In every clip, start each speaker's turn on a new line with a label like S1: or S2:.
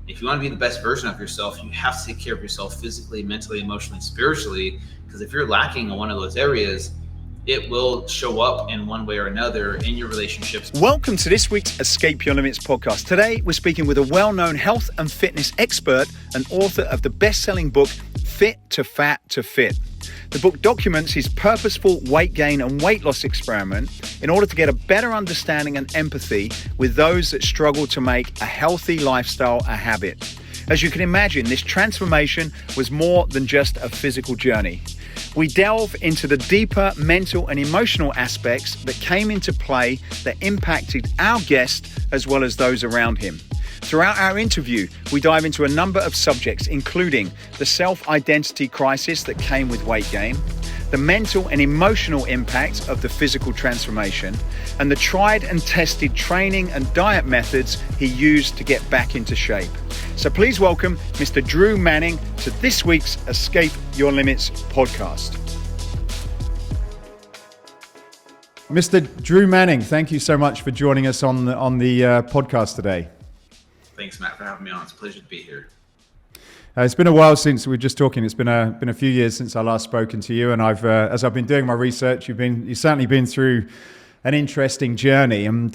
S1: If you want to be the best version of yourself, you have to take care of yourself physically, mentally, emotionally, spiritually. Because if you're lacking in one of those areas, it will show up in one way or another in your relationships.
S2: Welcome to this week's Escape Your Limits podcast. Today, we're speaking with a well-known health and fitness expert and author of the best-selling book, Fit to Fat to Fit. The book documents his purposeful weight gain and weight loss experiment in order to get a better understanding and empathy with those that struggle to make a healthy lifestyle a habit. As you can imagine, this transformation was more than just a physical journey. We delve into the deeper mental and emotional aspects that came into play that impacted our guest as well as those around him. Throughout our interview, we dive into a number of subjects, including the self-identity crisis that came with weight gain, the mental and emotional impact of the physical transformation, and the tried and tested training and diet methods he used to get back into shape. So please welcome Mr. Drew Manning to this week's Escape Your Limits podcast. Mr. Drew Manning, thank you so much for joining us on the podcast today.
S1: Thanks, Matt, for having me on. It's a pleasure to be here.
S2: It's been a while since we were just talking. It's been a few years since I last spoken to you, and as I've been doing my research, you've certainly been through an interesting journey. And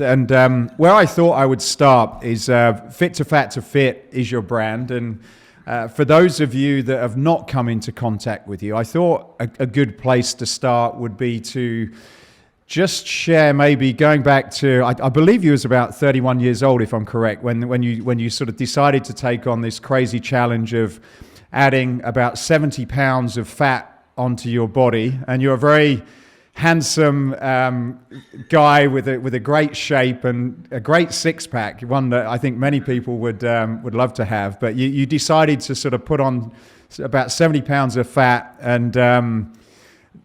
S2: where I thought I would start is Fit to Fat to Fit is your brand, and for those of you that have not come into contact with you, I thought a good place to start would be to just share, maybe going back to, I believe you was about 31 years old, if I'm correct, when you sort of decided to take on this crazy challenge of adding about 70 pounds of fat onto your body. And you're a very handsome guy with a great shape and a great six-pack, one that I think many people would love to have. But you decided to sort of put on about 70 pounds of fat and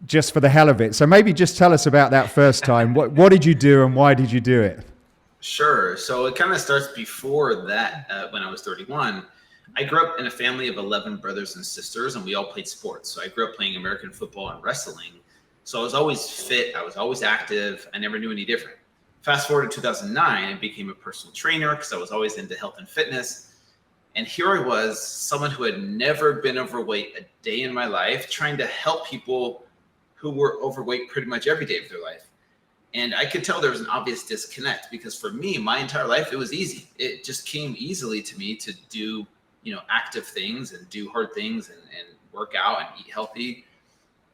S2: just for the hell of it. So maybe just tell us about that first time. What did you do and why did you do it?
S1: Sure. So it kind of starts before that. When I was 31, I grew up in a family of 11 brothers and sisters, and we all played sports. So I grew up playing American football and wrestling. So I was always fit. I was always active. I never knew any different. Fast forward to 2009, I became a personal trainer because I was always into health and fitness. And here I was, someone who had never been overweight a day in my life, trying to help people who were overweight pretty much every day of their life. And I could tell there was an obvious disconnect because for me, my entire life, it was easy. It just came easily to me to do, active things and do hard things and work out and eat healthy.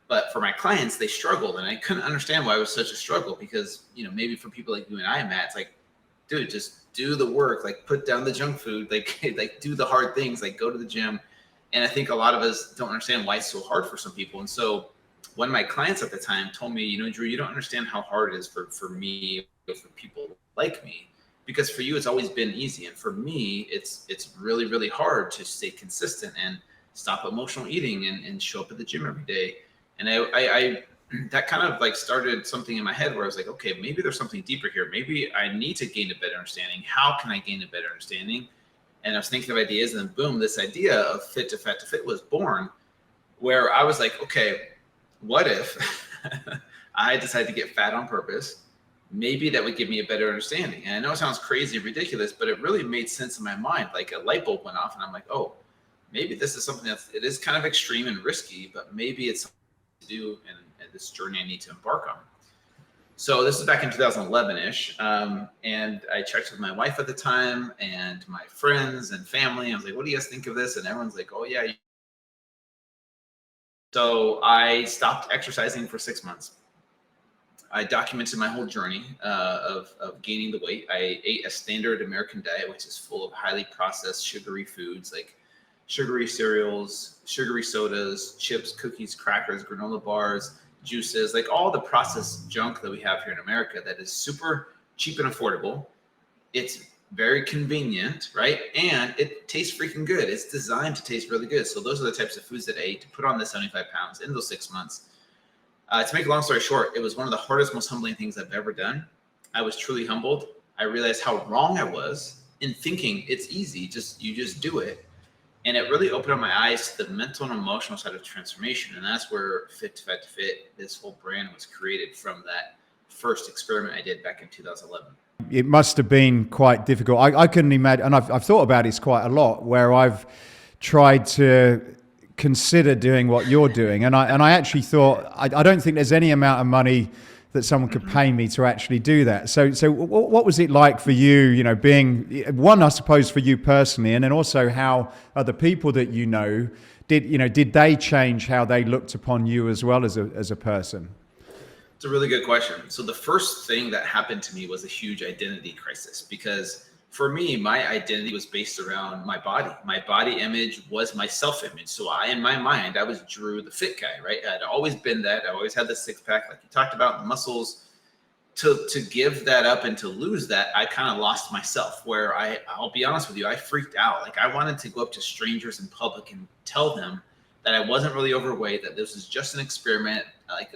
S1: But for my clients, they struggled, and I couldn't understand why it was such a struggle because, maybe for people like you and I, Matt, it's like, dude, just do the work, like put down the junk food, like do the hard things, like go to the gym. And I think a lot of us don't understand why it's so hard for some people. And so one of my clients at the time told me, Drew, you don't understand how hard it is for me, for people like me, because for you, it's always been easy. And for me, it's really, really hard to stay consistent and stop emotional eating and show up at the gym every day. And I that kind of like started something in my head where I was like, okay, maybe there's something deeper here. Maybe I need to gain a better understanding. How can I gain a better understanding? And I was thinking of ideas, and then boom, this idea of Fit to Fat to Fit was born, where I was like, okay, what if I decided to get fat on purpose? Maybe that would give me a better understanding. And I know it sounds crazy, ridiculous, but it really made sense in my mind. Like a light bulb went off and I'm like, oh, maybe this is something it is kind of extreme and risky, but maybe it's something to do and this journey I need to embark on. So this is back in 2011-ish. And I checked with my wife at the time and my friends and family. I was like, what do you guys think of this? And everyone's like, oh yeah. So I stopped exercising for 6 months. I documented my whole journey of gaining the weight. I ate a standard American diet, which is full of highly processed sugary foods like sugary cereals, sugary sodas, chips, cookies, crackers, granola bars, juices, like all the processed junk that we have here in America that is super cheap and affordable. It's very convenient, right? And it tastes freaking good. It's designed to taste really good. So those are the types of foods that I ate to put on the 75 pounds in those 6 months. To make a long story short, it was one of the hardest, most humbling things I've ever done. I was truly humbled. I realized how wrong I was in thinking it's easy. You just do it. And it really opened up my eyes to the mental and emotional side of transformation. And that's where Fit to Fat to Fit, this whole brand was created from that first experiment I did back in 2011.
S2: it must have been quite difficult. I couldn't imagine, and I've thought about this quite a lot, where I've tried to consider doing what you're doing, and I actually thought I don't think there's any amount of money that someone could pay me to actually do that. So what was it like for you, being one, I suppose, for you personally, and then also how other people that did they change how they looked upon you as well as a person?
S1: It's a really good question. So the first thing that happened to me was a huge identity crisis, because for me, my identity was based around my body. My body image was my self-image. So in my mind, I was Drew, the fit guy, right? I'd always been that. I always had the six pack, like you talked about, the muscles. To give that up and to lose that, I kind of lost myself. Where I'll be honest with you, I freaked out. Like, I wanted to go up to strangers in public and tell them that I wasn't really overweight, that this was just an experiment. I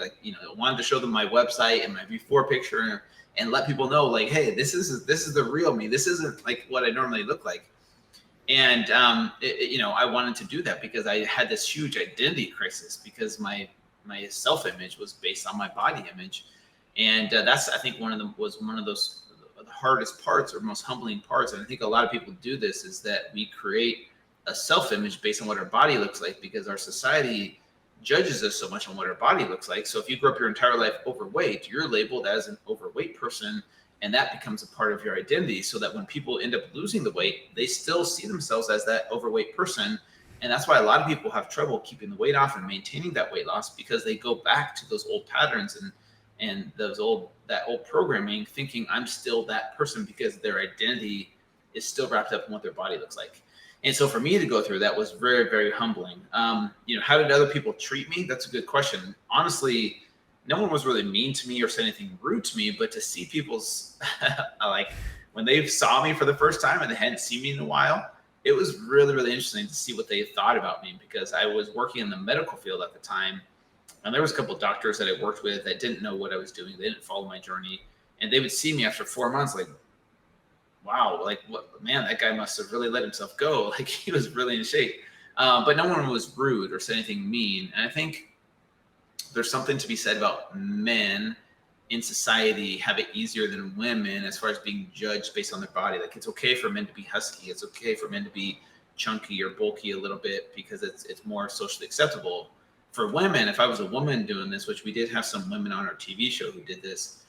S1: wanted to show them my website and my before picture, and let people know, like, hey, this is the real me. This isn't like what I normally look like. And I wanted to do that because I had this huge identity crisis, because my self-image was based on my body image. And that's, I think, one of those the hardest parts or most humbling parts. And I think a lot of people do this, is that we create a self-image based on what our body looks like, because our society judges us so much on what our body looks like. So if you grew up your entire life overweight, you're labeled as an overweight person, and that becomes a part of your identity, so that when people end up losing the weight, they still see themselves as that overweight person. And that's why a lot of people have trouble keeping the weight off and maintaining that weight loss, because they go back to those old patterns and that old programming, thinking I'm still that person, because their identity is still wrapped up in what their body looks like. And so for me to go through that was very, very humbling. How did other people treat me? That's a good question. Honestly, no one was really mean to me or said anything rude to me, but to see people's like, when they saw me for the first time and they hadn't seen me in a while, it was really, really interesting to see what they thought about me, because I was working in the medical field at the time. And there was a couple of doctors that I worked with that didn't know what I was doing. They didn't follow my journey, and they would see me after 4 months, like, wow, like, what, man, that guy must have really let himself go. Like, he was really in shape. But no one was rude or said anything mean. And I think there's something to be said about men in society have it easier than women as far as being judged based on their body. Like, it's okay for men to be husky. It's okay for men to be chunky or bulky a little bit, because it's more socially acceptable. For women, if I was a woman doing this, which we did have some women on our TV show who did this,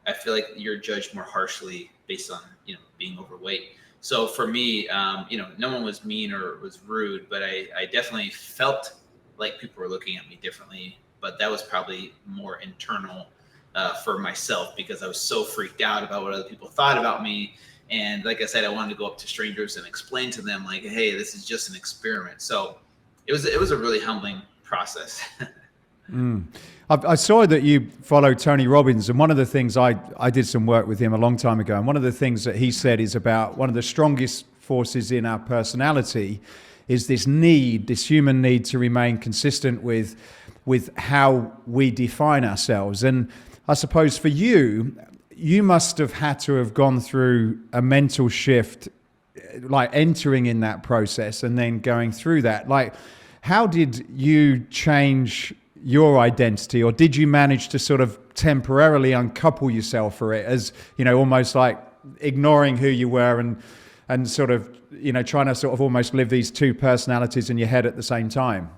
S1: I feel like you're judged more harshly based on, being overweight. So for me, no one was mean or was rude, but I definitely felt like people were looking at me differently. But that was probably more internal for myself, because I was so freaked out about what other people thought about me. And like I said, I wanted to go up to strangers and explain to them, like, hey, this is just an experiment. So it was a really humbling process.
S2: I saw that you follow Tony Robbins, and one of the things I did some work with him a long time ago, and one of the things that he said is about one of the strongest forces in our personality is this human need to remain consistent with how we define ourselves. And I suppose for you must have had to have gone through a mental shift, like entering in that process and then going through that. Like, how did you change your identity, or did you manage to sort of temporarily uncouple yourself for it, as almost like ignoring who you were and sort of trying to sort of almost live these two personalities in your head at the same time?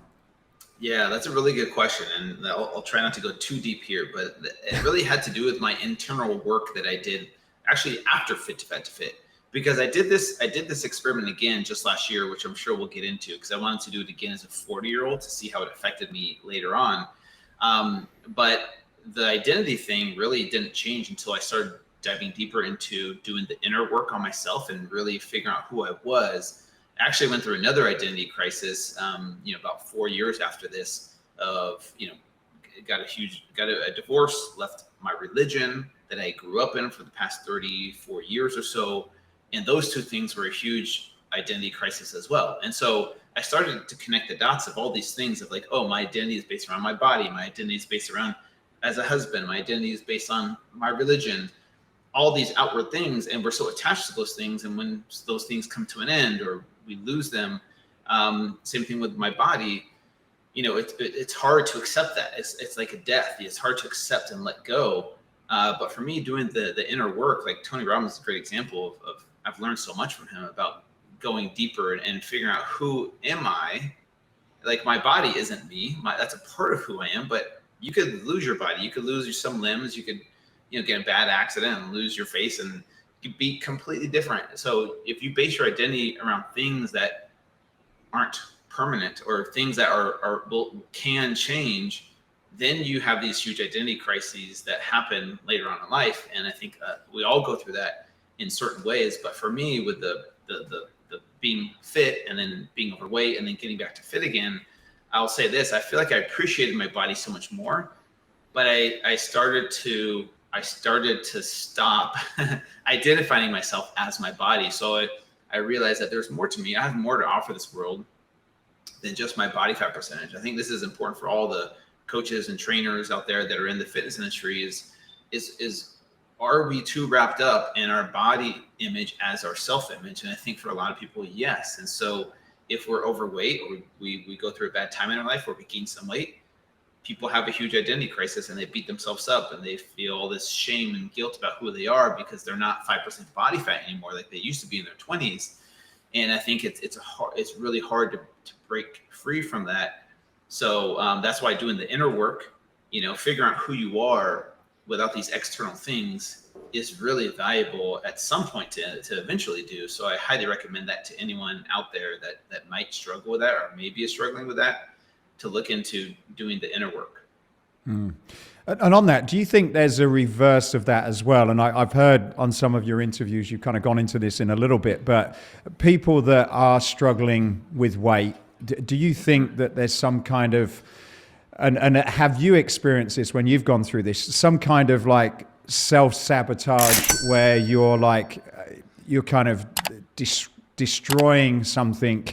S1: Yeah, that's a really good question, and I'll try not to go too deep here, but it really had to do with my internal work that I did actually after Fit to Fat to Fit. Because I did this experiment again just last year, which I'm sure we'll get into, because I wanted to do it again as a 40-year-old to see how it affected me later on. But the identity thing really didn't change until I started diving deeper into doing the inner work on myself and really figuring out who I was. I actually went through another identity crisis, about 4 years after this, of, got a divorce, left my religion that I grew up in for the past 34 years or so. And those two things were a huge identity crisis as well. And so I started to connect the dots of all these things of like, oh, my identity is based around my body. My identity is based around as a husband. My identity is based on my religion, all these outward things. And we're so attached to those things. And when those things come to an end or we lose them, same thing with my body, it's hard to accept that. It's like a death. It's hard to accept and let go. But for me, doing the inner work, like Tony Robbins is a great example of I've learned so much from him about going deeper and figuring out who am I. Like my body isn't me. That's a part of who I am. But you could lose your body. You could lose some limbs. You could, get a bad accident and lose your face, and you be completely different. So if you base your identity around things that aren't permanent or things that can change, then you have these huge identity crises that happen later on in life. And I think we all go through that in certain ways. But for me, with the being fit and then being overweight and then getting back to fit again, I'll say this: I feel like I appreciated my body so much more, but I started to stop identifying myself as my body. So I realized that there's more to me. I have more to offer this world than just my body fat percentage. I think this is important for all the coaches and trainers out there that are in the fitness industry is are we too wrapped up in our body image as our self-image? And I think for a lot of people, yes. And so if we're overweight or we go through a bad time in our life where we gain some weight, people have a huge identity crisis and they beat themselves up and they feel all this shame and guilt about who they are because they're not 5% body fat anymore like they used to be in their 20s. And I think it's really hard to break free from that. So that's why doing the inner work, figuring out who you are without these external things is really valuable at some point to eventually do. So I highly recommend that to anyone out there that might struggle with that or maybe is struggling with that, to look into doing the inner work.
S2: Mm. And on that, do you think there's a reverse of that as well? And I've heard on some of your interviews, you've kind of gone into this in a little bit, but people that are struggling with weight, do you think that there's some kind of, and have you experienced this when you've gone through this, some kind of like self-sabotage where you're kind of destroying something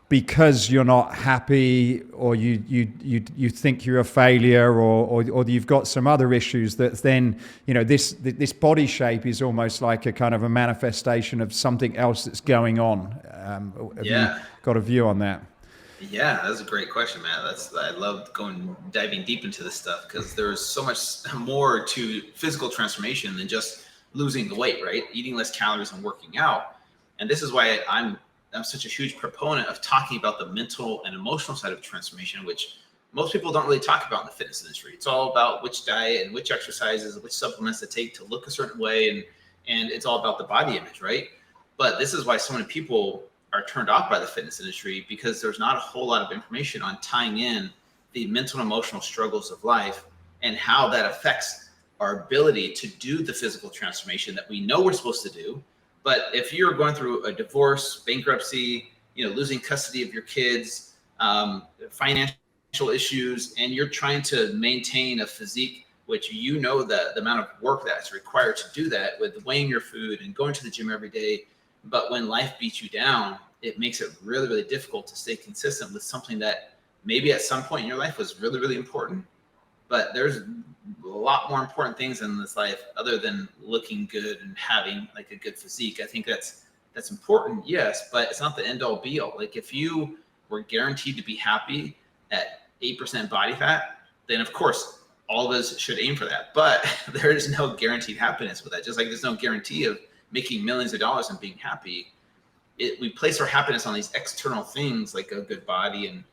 S2: because you're not happy, or you think you're a failure, or you've got some other issues that then, this body shape is almost like a kind of a manifestation of something else that's going on. Have you got a view on that?
S1: Yeah, that's a great question, man. I love diving deep into this stuff because there's so much more to physical transformation than just losing the weight, right? Eating less calories and working out. And this is why I'm such a huge proponent of talking about the mental and emotional side of transformation, which most people don't really talk about in the fitness industry. It's all about which diet and which exercises, which supplements to take to look a certain way. And it's all about the body image, right? But this is why so many people are turned off by the fitness industry, because there's not a whole lot of information on tying in the mental and emotional struggles of life and how that affects our ability to do the physical transformation that we know we're supposed to do. But if you're going through a divorce, bankruptcy, losing custody of your kids, financial issues, and you're trying to maintain a physique, which the amount of work that's required to do that with weighing your food and going to the gym every day. But when life beats you down, it makes it really, really difficult to stay consistent with something that maybe at some point in your life was really, really important. But there's a lot more important things in this life other than looking good and having like a good physique. I think that's important, yes, but it's not the end all be all. Like if you were guaranteed to be happy at 8% body fat, then of course all of us should aim for that. But there is no guaranteed happiness with that. Just like there's no guarantee of making millions of dollars and being happy. We place our happiness on these external things like a good body and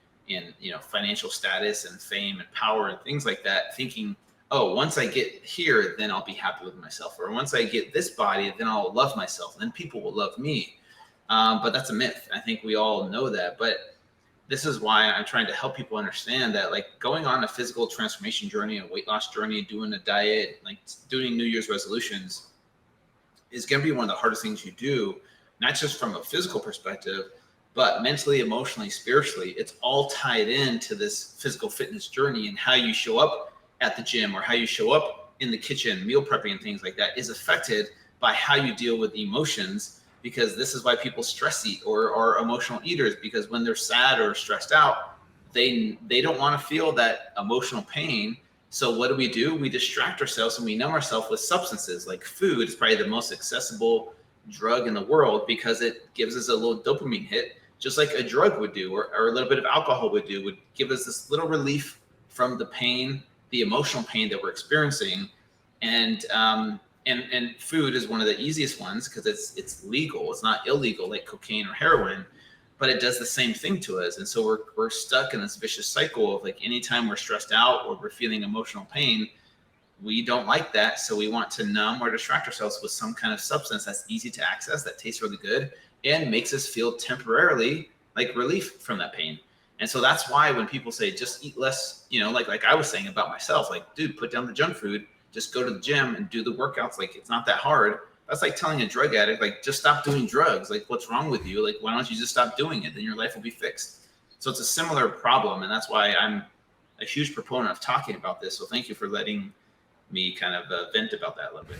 S1: financial status and fame and power and things like that, thinking, oh, once I get here, then I'll be happy with myself. Or once I get this body, then I'll love myself. And then people will love me. But that's a myth. I think we all know that. But this is why I'm trying to help people understand that, like, going on a physical transformation journey, a weight loss journey, doing a diet, like doing New Year's resolutions is going to be one of the hardest things you do, not just from a physical perspective, but mentally, emotionally, spiritually. It's all tied into this physical fitness journey, and how you show up at the gym or how you show up in the kitchen, meal prepping and things like that is affected by how you deal with emotions. Because this is why people stress eat or are emotional eaters, because when they're sad or stressed out, they don't want to feel that emotional pain. So what do? We distract ourselves and we numb ourselves with substances. Like food is probably the most accessible drug in the world because it gives us a little dopamine hit, just like a drug would do, or a little bit of alcohol would do, would give us this little relief from the pain, the emotional pain that we're experiencing. And food is one of the easiest ones because it's legal. It's not illegal like cocaine or heroin, but it does the same thing to us. And so we're stuck in this vicious cycle of like anytime we're stressed out or we're feeling emotional pain, we don't like that. So we want to numb or distract ourselves with some kind of substance that's easy to access, that tastes really good, and makes us feel temporarily like relief from that pain. And so that's why when people say just eat less, like I was saying about myself, like, dude, put down the junk food, just go to the gym and do the workouts. Like, it's not that hard. That's like telling a drug addict, like, just stop doing drugs. Like, what's wrong with you? Like, why don't you just stop doing it? Then your life will be fixed. So it's a similar problem. And that's why I'm a huge proponent of talking about this. So thank you for letting me kind of vent about that a little bit.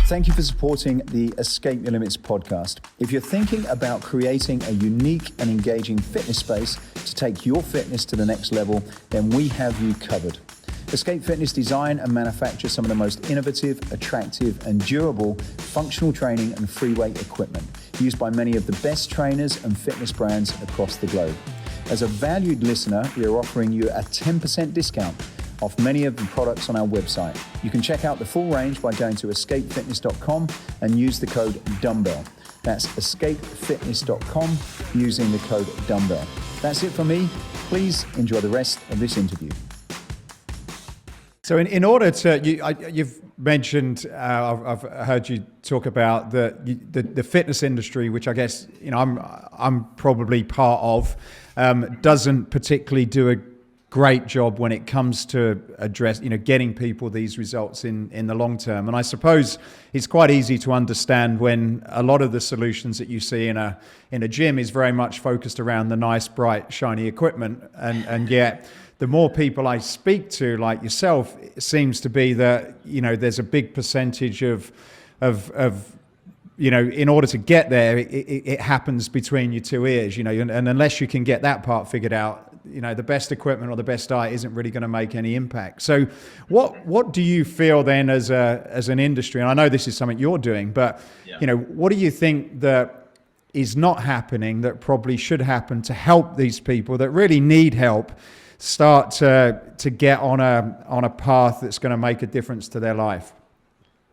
S3: Thank you for supporting the Escape Your Limits podcast. If you're thinking about creating a unique and engaging fitness space to take your fitness to the next level, then we have you covered. Escape Fitness design and manufacture some of the most innovative, attractive, and durable functional training and free weight equipment used by many of the best trainers and fitness brands across the globe. As a valued listener, we are offering you a 10% discount off many of the products on our website. You can check out the full range by going to escapefitness.com and use the code dumbbell. That's escapefitness.com using the code dumbbell. That's it for me. Please enjoy the rest of this interview.
S2: So in order to, you've mentioned, I've heard you talk about the fitness industry, which I guess, I'm probably part of, doesn't particularly do a great job when it comes to address, getting people these results in the long term. And I suppose it's quite easy to understand when a lot of the solutions that you see in a gym is very much focused around the nice, bright, shiny equipment. And yet the more people I speak to, like yourself, it seems to be that, there's a big percentage of in order to get there, it happens between your two ears, and unless you can get that part figured out, the best equipment or the best diet isn't really going to make any impact. So what do you feel then as an industry? And I know this is something you're doing, but what do you think that is not happening that probably should happen to help these people that really need help start to get on a path that's going to make a difference to their life?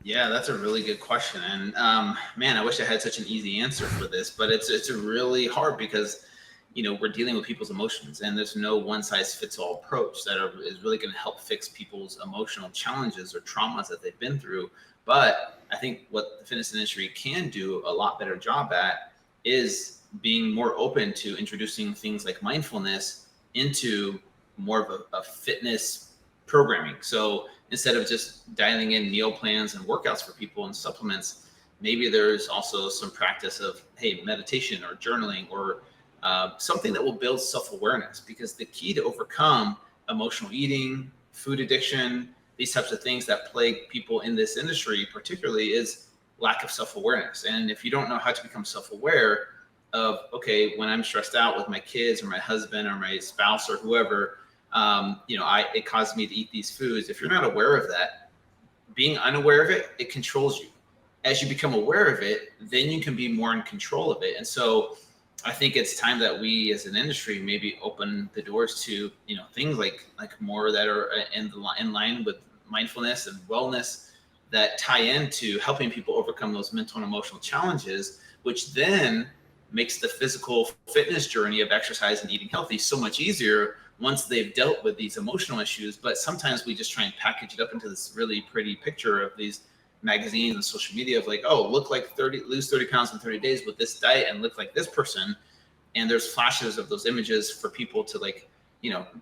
S1: Yeah, that's a really good question. And man, I wish I had such an easy answer for this, but it's really hard because we're dealing with people's emotions, and there's no one size fits all approach that is really going to help fix people's emotional challenges or traumas that they've been through. But I think what the fitness industry can do a lot better job at is being more open to introducing things like mindfulness into more of a fitness programming. So instead of just dialing in meal plans and workouts for people and supplements, maybe there's also some practice of, hey, meditation or journaling or something that will build self-awareness, because the key to overcome emotional eating, food addiction, these types of things that plague people in this industry particularly is lack of self-awareness. And if you don't know how to become self-aware of, okay, when I'm stressed out with my kids or my husband or my spouse or whoever, it causes me to eat these foods. If you're not aware of that, being unaware of it, it controls you. As you become aware of it, then you can be more in control of it. And so I think it's time that we as an industry maybe open the doors to, things like more that are in line with mindfulness and wellness that tie into helping people overcome those mental and emotional challenges, which then makes the physical fitness journey of exercise and eating healthy so much easier once they've dealt with these emotional issues. But sometimes we just try and package it up into this really pretty picture of these magazines and social media of like, oh, lose 30 pounds in 30 days with this diet and look like this person. And there's flashes of those images for people to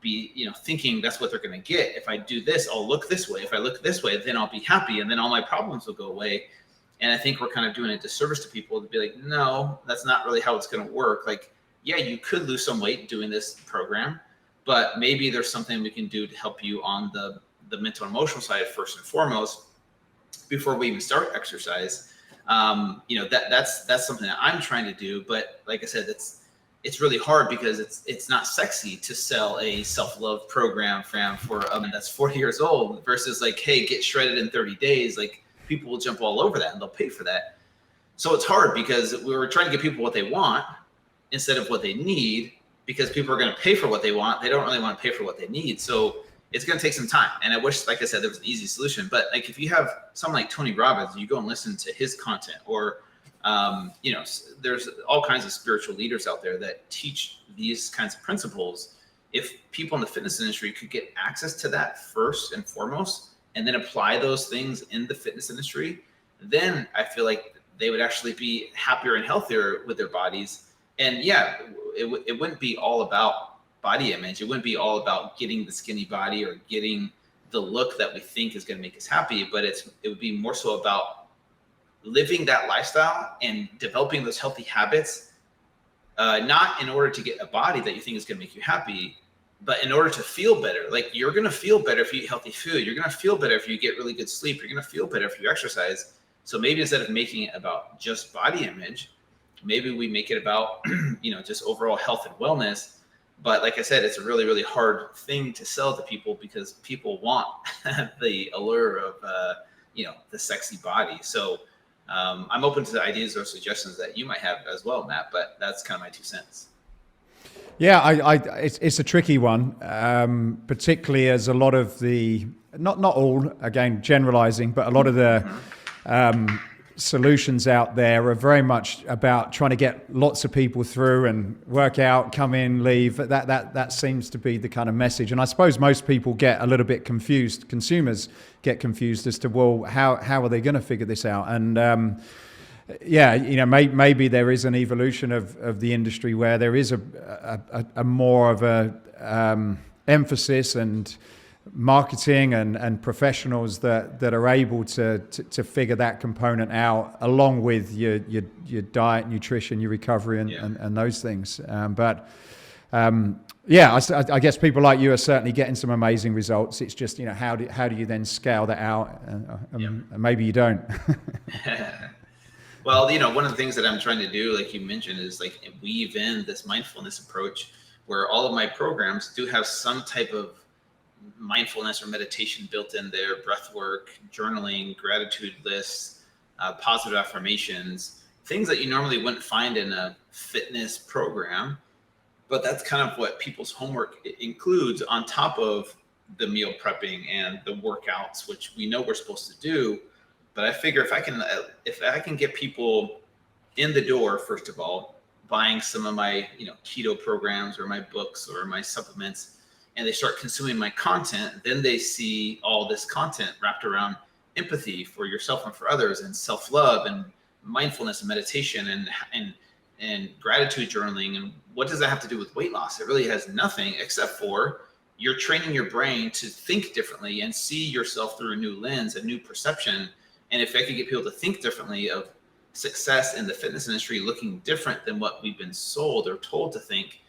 S1: be, thinking that's what they're going to get. If I do this, I'll look this way. If I look this way, then I'll be happy. And then all my problems will go away. And I think we're kind of doing a disservice to people to be like, no, that's not really how it's going to work. Like, yeah, you could lose some weight doing this program, but maybe there's something we can do to help you on the mental and emotional side first and foremost, before we even start exercise. That's something that I'm trying to do. But like I said, it's really hard because it's not sexy to sell a self-love program for that's 40 years old versus like, hey, get shredded in 30 days. Like, people will jump all over that and they'll pay for that. So it's hard because we were trying to give people what they want instead of what they need, because people are going to pay for what they want. They don't really want to pay for what they need. So it's going to take some time. And I wish, like I said, there was an easy solution. But like if you have someone like Tony Robbins, you go and listen to his content, or there's all kinds of spiritual leaders out there that teach these kinds of principles. If people in the fitness industry could get access to that first and foremost, and then apply those things in the fitness industry, then I feel like they would actually be happier and healthier with their bodies. And yeah, it wouldn't be all about body image. It wouldn't be all about getting the skinny body or getting the look that we think is going to make us happy, but it would be more so about living that lifestyle and developing those healthy habits, not in order to get a body that you think is going to make you happy, but in order to feel better. Like, you're going to feel better if you eat healthy food. You're going to feel better if you get really good sleep. You're going to feel better if you exercise. So maybe instead of making it about just body image, maybe we make it about, just overall health and wellness. But like I said, it's a really, really hard thing to sell to people because people want the allure of, the sexy body. So I'm open to the ideas or suggestions that you might have as well, Matt, but that's kind of my 2 cents.
S2: Yeah, it's a tricky one, particularly as a lot of the, not all, again, generalizing, but a lot of the solutions out there are very much about trying to get lots of people through and work out, come in, leave. That seems to be the kind of message. And I suppose most people get a little bit confused. Consumers get confused as to, well, how are they going to figure this out? And maybe there is an evolution of the industry where there is a more of a emphasis and marketing and professionals that are able to figure that component out, along with your diet, nutrition, your recovery, and those things. I guess people like you are certainly getting some amazing results. It's just, how do you then scale that out? And maybe you don't.
S1: Well, one of the things that I'm trying to do, like you mentioned, is like weave in this mindfulness approach where all of my programs do have some type of mindfulness or meditation built in there, breath work, journaling, gratitude lists, positive affirmations, things that you normally wouldn't find in a fitness program. But that's kind of what people's homework includes on top of the meal prepping and the workouts, which we know we're supposed to do. But I figure if I can get people in the door, first of all, buying some of my keto programs or my books or my supplements, and they start consuming my content, then they see all this content wrapped around empathy for yourself and for others, and self-love and mindfulness and meditation and gratitude journaling. And what does that have to do with weight loss? It really has nothing, except for you're training your brain to think differently and see yourself through a new lens, a new perception. And if I could get people to think differently of success in the fitness industry looking different than what we've been sold or told to think,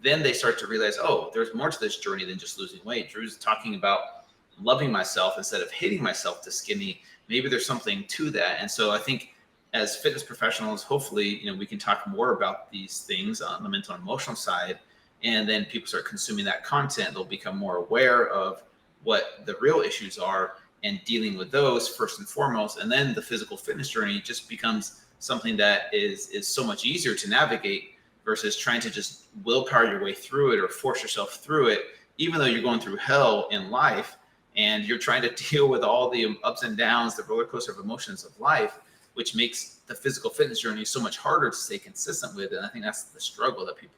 S1: then they start to realize, oh, there's more to this journey than just losing weight. Drew's talking about loving myself instead of hating myself to skinny. Maybe there's something to that. And so I think as fitness professionals, hopefully, we can talk more about these things on the mental and emotional side. And then people start consuming that content. They'll become more aware of what the real issues are and dealing with those first and foremost. And then the physical fitness journey just becomes something that is so much easier to navigate versus trying to just willpower your way through it or force yourself through it, even though you're going through hell in life and you're trying to deal with all the ups and downs, the roller coaster of emotions of life, which makes the physical fitness journey so much harder to stay consistent with. And I think that's the struggle that people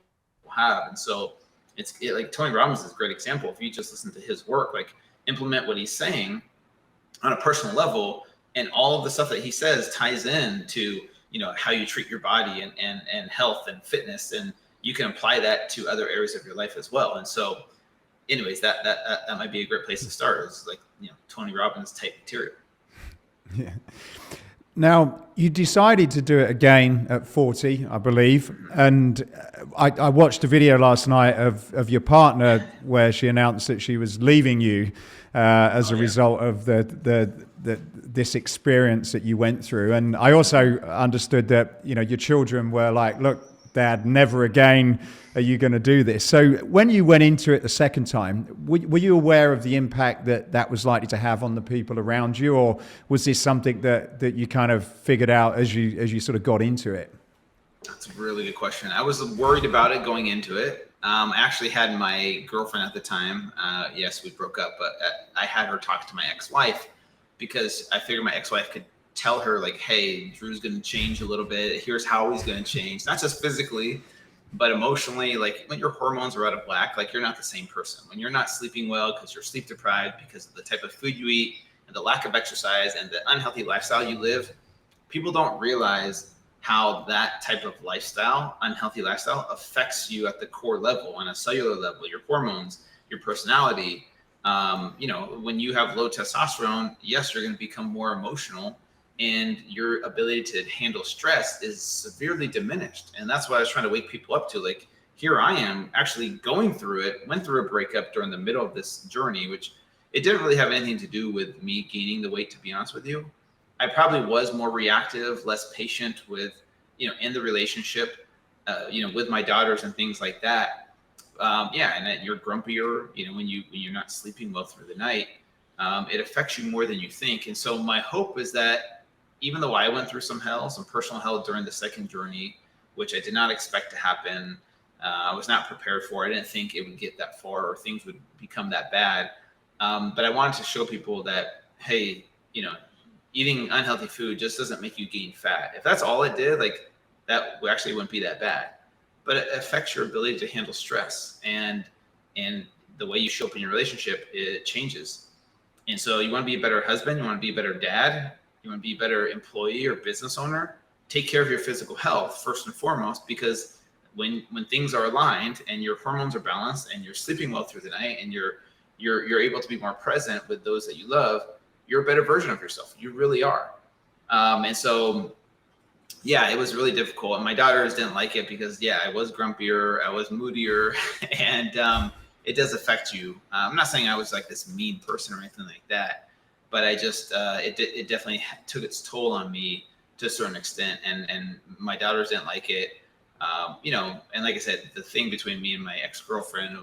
S1: have. And so like Tony Robbins is a great example. If you just listen to his work, like implement what he's saying on a personal level, and all of the stuff that he says ties in to how you treat your body and health and fitness, and you can apply that to other areas of your life as well. And so anyways, that might be a great place to start, is like, Tony Robbins type material.
S2: Yeah. Now, you decided to do it again at 40, I believe. And I watched a video last night of your partner where she announced that she was leaving you as a result of this experience that you went through. And I also understood that, your children were like, look, Dad, never again are you going to do this. So when you went into it the second time, were you aware of the impact that was likely to have on the people around you? Or was this something that you kind of figured out as you sort of got into it?
S1: That's a really good question. I was worried about it going into it. I actually had my girlfriend at the time. Yes, we broke up, but I had her talk to my ex-wife because I figured my ex-wife could tell her like, hey, Drew's going to change a little bit. Here's how he's going to change. Not just physically, but emotionally. Like when your hormones are out of whack, like you're not the same person. When you're not sleeping well because you're sleep deprived because of the type of food you eat and the lack of exercise and the unhealthy lifestyle you live, people don't realize how that type of lifestyle, unhealthy lifestyle, affects you at the core level, on a cellular level, your hormones, your personality. When you have low testosterone, yes, you're going to become more emotional and your ability to handle stress is severely diminished. And that's what I was trying to wake people up to. Like, here I am actually going through it, went through a breakup during the middle of this journey, which it didn't really have anything to do with me gaining the weight, to be honest with you. I probably was more reactive, less patient with, in the relationship, with my daughters and things like that. And that you're grumpier, when you're not sleeping well through the night, it affects you more than you think. And so my hope is that even though I went through some personal hell during the second journey, which I did not expect to happen, I was not prepared for. I didn't think it would get that far or things would become that bad. But I wanted to show people that, hey, eating unhealthy food just doesn't make you gain fat. If that's all it did, like that actually wouldn't be that bad. But it affects your ability to handle stress and the way you show up in your relationship, it changes. And so you want to be a better husband, you want to be a better dad, you want to be a better employee or business owner, take care of your physical health first and foremost, because when things are aligned and your hormones are balanced and you're sleeping well through the night and you're able to be more present with those that you love, you're a better version of yourself. You really are. And so, it was really difficult. And my daughters didn't like it because, I was grumpier, I was moodier, and it does affect you. I'm not saying I was like this mean person or anything like that, but I just, it definitely took its toll on me to a certain extent. And my daughters didn't like it. And like I said, the thing between me and my ex-girlfriend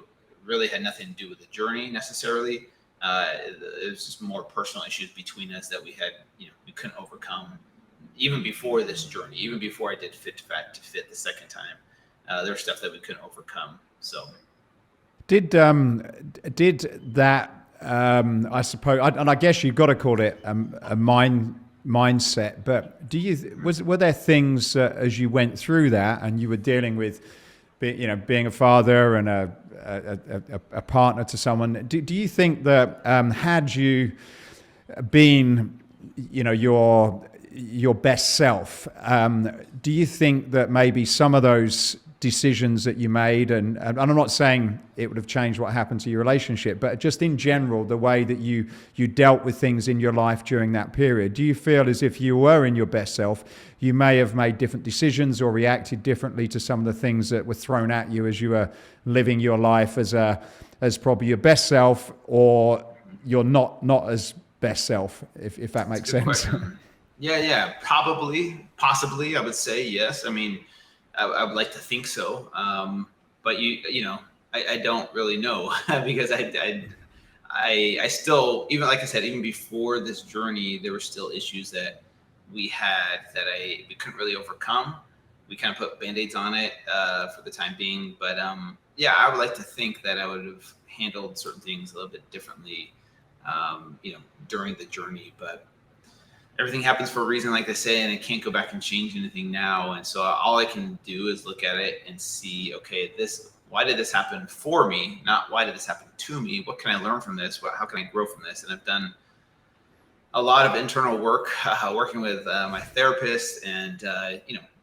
S1: really had nothing to do with the journey necessarily. It was just more personal issues between us that we had, we couldn't overcome even before this journey, even before I did Fit to Fat to Fit the second time. There was stuff that we couldn't overcome. So
S2: did that, I suppose, and I guess you've got to call it a mindset, but were there things as you went through that and you were dealing with, being a father and a partner to someone, do you think that had you been, your best self, do you think that maybe some of those decisions that you made, and I'm not saying it would have changed what happened to your relationship, but just in general, the way that you dealt with things in your life during that period, do you feel as if you were in your best self, you may have made different decisions or reacted differently to some of the things that were thrown at you as you were living your life as probably your best self, or you're not as best self, if that makes sense?
S1: Yeah, probably, possibly, I would say yes. I mean, I would like to think so, but I don't really know because I still, even like I said, even before this journey, there were still issues that we had that we couldn't really overcome. We kind of put Band-Aids on it for the time being, but I would like to think that I would have handled certain things a little bit differently, during the journey, but everything happens for a reason, like they say, and I can't go back and change anything now. And so all I can do is look at it and see, okay, why did this happen for me? Not why did this happen to me? What can I learn from this? How can I grow from this? And I've done a lot of internal work, working with my therapist and,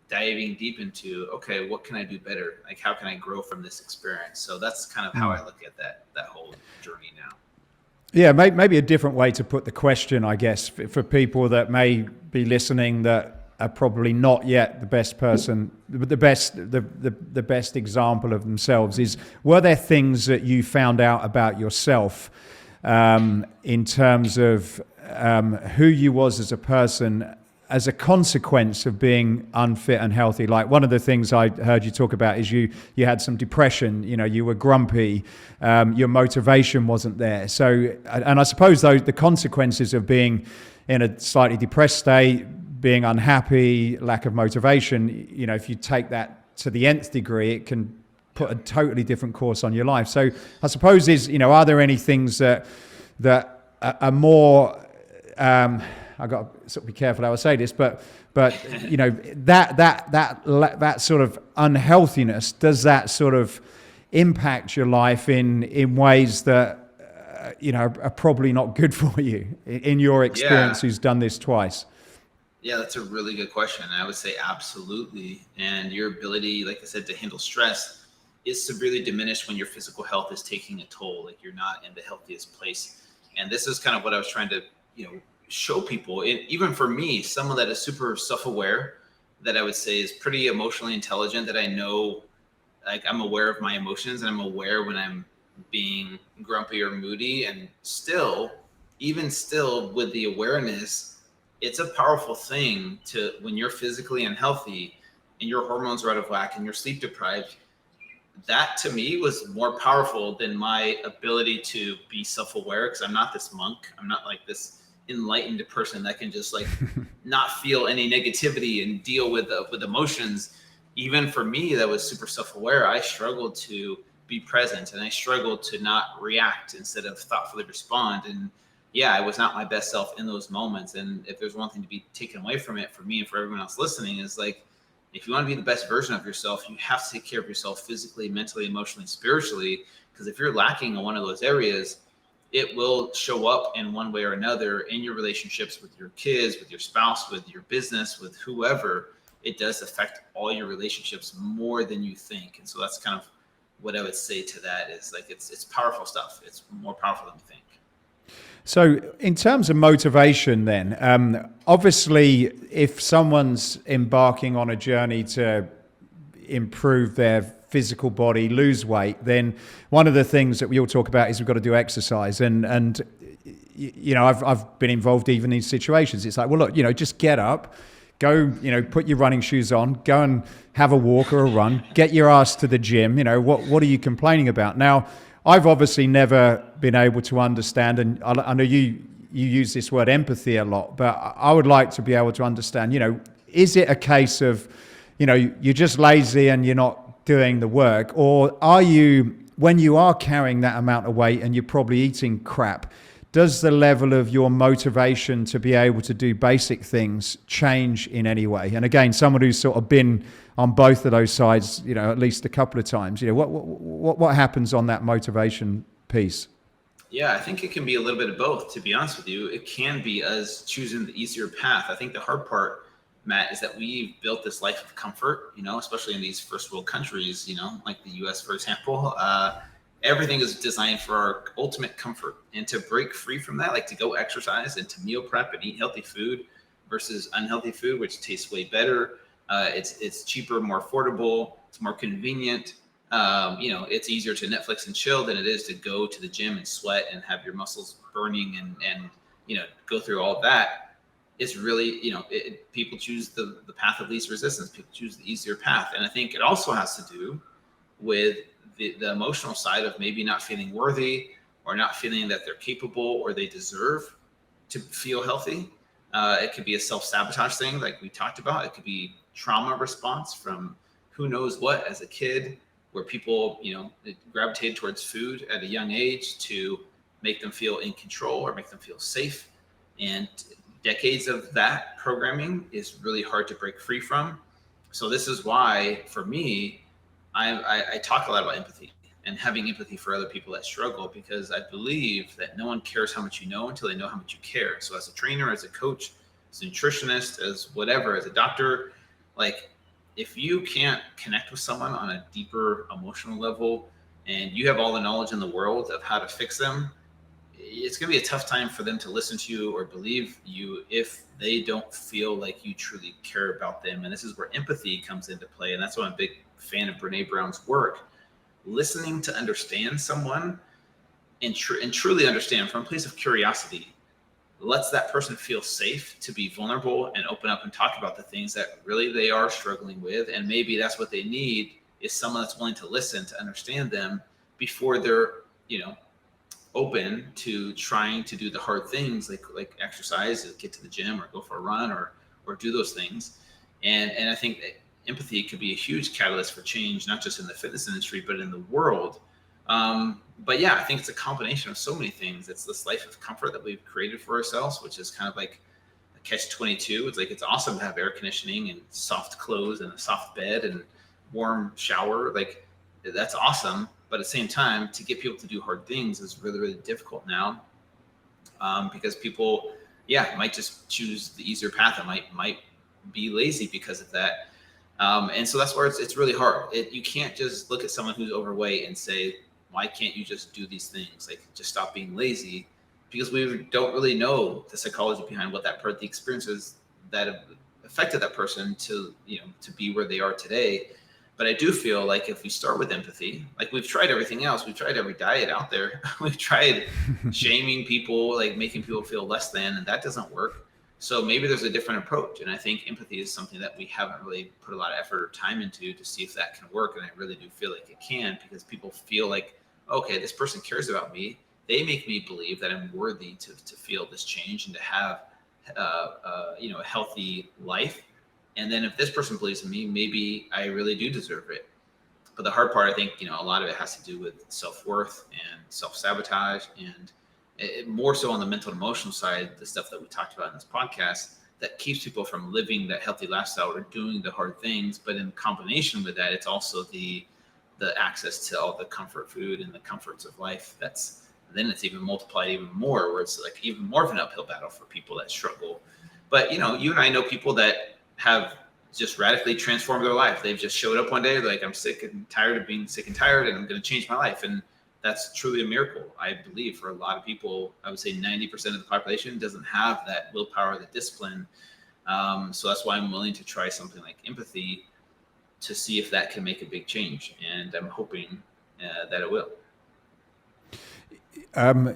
S1: diving deep into, okay, what can I do better? Like, how can I grow from this experience? So that's kind of how I look at that whole journey now.
S2: Yeah, maybe a different way to put the question, I guess, for people that may be listening that are probably not yet the best person, the best example of themselves is, were there things that you found out about yourself in terms of who you was as a person as a consequence of being unfit and healthy? Like, one of the things I heard you talk about is you had some depression, you were grumpy, your motivation wasn't there. So, and I suppose the consequences of being in a slightly depressed state, being unhappy, lack of motivation, if you take that to the nth degree, it can put a totally different course on your life. So I suppose are there any things that are more, I got to sort of be careful how I say this, but that sort of unhealthiness, does that sort of impact your life in ways that are probably not good for you in your experience, who's done this twice?
S1: Yeah, that's a really good question. I would say absolutely. And your ability, like I said, to handle stress is severely diminished when your physical health is taking a toll, like you're not in the healthiest place. And this is kind of what I was trying to, show people. And even for me, someone that is super self-aware, that I would say is pretty emotionally intelligent, that I know, like I'm aware of my emotions and I'm aware when I'm being grumpy or moody. And even still with the awareness, it's a powerful thing to, when you're physically unhealthy and your hormones are out of whack and you're sleep deprived, that to me was more powerful than my ability to be self-aware, because I'm not this monk. I'm not like this enlightened person that can just like not feel any negativity and deal with emotions. Even for me, that was super self-aware, I struggled to be present and I struggled to not react instead of thoughtfully respond. And yeah, I was not my best self in those moments. And if there's one thing to be taken away from it for me and for everyone else listening, is like, if you want to be the best version of yourself, you have to take care of yourself physically, mentally, emotionally, spiritually. Because if you're lacking in one of those areas, it will show up in one way or another in your relationships with your kids, with your spouse, with your business, with whoever. It does affect all your relationships more than you think. And so that's kind of what I would say to that, is like, it's powerful stuff. It's more powerful than you think.
S2: So in terms of motivation then, obviously if someone's embarking on a journey to improve their physical body, lose weight, then one of the things that we all talk about is we've got to do exercise. And I've been involved even in these situations. It's like, well, look, just get up, go, put your running shoes on, go and have a walk or a run, get your ass to the gym. What are you complaining about? Now, I've obviously never been able to understand, and I know you use this word empathy a lot, but I would like to be able to understand, is it a case of, you're just lazy and you're not doing the work? Or are you, when you are carrying that amount of weight and you're probably eating crap, does the level of your motivation to be able to do basic things change in any way? And again, someone who's sort of been on both of those sides, at least a couple of times, what happens on that motivation piece?
S1: Yeah, I think it can be a little bit of both, to be honest with you. It can be us choosing the easier path. I think the hard part, Matt, is that we've built this life of comfort, especially in these first world countries, like the US, for example. Everything is designed for our ultimate comfort, and to break free from that, like to go exercise and to meal prep and eat healthy food versus unhealthy food, which tastes way better. It's cheaper, more affordable, it's more convenient. It's easier to Netflix and chill than it is to go to the gym and sweat and have your muscles burning and go through all of that. It's really, people choose the path of least resistance. People choose the easier path. And I think it also has to do with the emotional side of maybe not feeling worthy, or not feeling that they're capable or they deserve to feel healthy. It could be a self-sabotage thing like we talked about. It could be trauma response from who knows what as a kid, where people, gravitated towards food at a young age to make them feel in control or make them feel safe. And decades of that programming is really hard to break free from. So this is why, for me, I talk a lot about empathy and having empathy for other people that struggle, because I believe that no one cares how much you know until they know how much you care. So as a trainer, as a coach, as a nutritionist, as whatever, as a doctor, like if you can't connect with someone on a deeper emotional level and you have all the knowledge in the world of how to fix them, it's going to be a tough time for them to listen to you or believe you if they don't feel like you truly care about them. And this is where empathy comes into play. And that's why I'm a big fan of Brene Brown's work. Listening to understand someone and truly understand from a place of curiosity lets that person feel safe to be vulnerable and open up and talk about the things that really they are struggling with. And maybe that's what they need, is someone that's willing to listen, to understand them before they're, open to trying to do the hard things like exercise, get to the gym or go for a run or do those things. And I think empathy could be a huge catalyst for change, not just in the fitness industry, but in the world. But yeah, I think it's a combination of so many things. It's this life of comfort that we've created for ourselves, which is kind of like a catch 22. It's like, it's awesome to have air conditioning and soft clothes and a soft bed and warm shower. Like, that's awesome. But at the same time, to get people to do hard things is really, really difficult now, because people, might just choose the easier path. It might be lazy because of that. And so that's where it's really hard. You can't just look at someone who's overweight and say, why can't you just do these things? Like, just stop being lazy, because we don't really know the psychology behind what the experiences that have affected that person to be where they are today. But I do feel like if we start with empathy, like we've tried everything else, we've tried every diet out there, we've tried shaming people, like making people feel less than, and that doesn't work. So maybe there's a different approach. And I think empathy is something that we haven't really put a lot of effort or time into to see if that can work. And I really do feel like it can, because people feel like, okay, this person cares about me. They make me believe that I'm worthy to feel this change and to have, a healthy life. And then if this person believes in me, maybe I really do deserve it. But the hard part, I think, a lot of it has to do with self-worth and self-sabotage, and more so on the mental and emotional side, the stuff that we talked about in this podcast that keeps people from living that healthy lifestyle or doing the hard things. But in combination with that, it's also the access to all the comfort food and the comforts of life. Then it's even multiplied even more, where it's like even more of an uphill battle for people that struggle. But, you and I know people that have just radically transformed their life. They've just showed up one day, like, I'm sick and tired of being sick and tired, and I'm going to change my life. And that's truly a miracle. I believe for a lot of people, I would say 90% of the population doesn't have that willpower, the discipline. So that's why I'm willing to try something like empathy to see if that can make a big change. And I'm hoping that it will.